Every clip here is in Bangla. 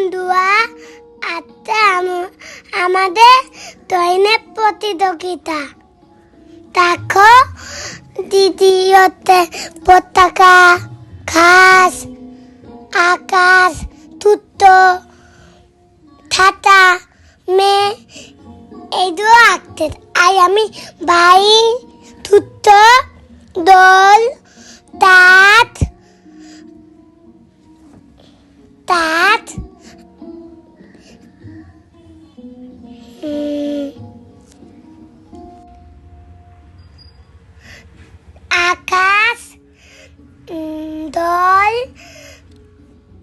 বন্ধুরা, আজকে আমাদের দৈনিক প্রতিযোগিতা। দেখো, দিদি হচ্ছে পতাকা, ঘাস, আকাশ, তুতো, ছাতা, মেয়ে এইগুলো আঁকতে। আর আমি ভাই, তুতো, দোল, তাঁত, আকাশ, দোল,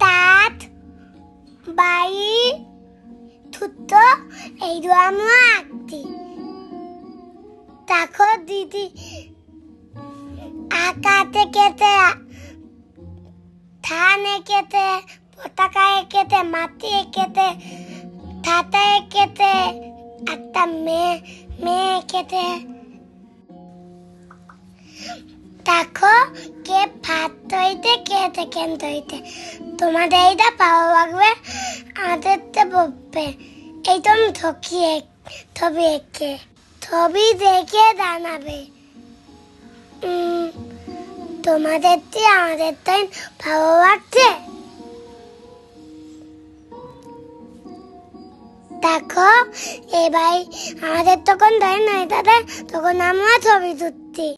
তাঁত, বাড়ি, থুতো এইগুলো আমরা আঁকছি। দেখো দিদি আঁকাতে কেটে, ধান এঁকেতে, পতাকা এঁকেতে, মাটি এঁকেতে, ছাতা এঁকেতে, একটা মেয়ে এঁকেতে। দেখো কে ভাত তৈতে, কে চিকেন তৈতে। তোমাদের এইটা ভালো লাগবে, আমাদের তো বলবে। এই তুমি ছবি এঁকে ছবি দেখে জানাবে তোমাদের আমাদের তাই ভালো লাগছে। দেখো এবার আমাদের তখন ধরে নয় দাদা, তখন আমরা ছবি তুলছি।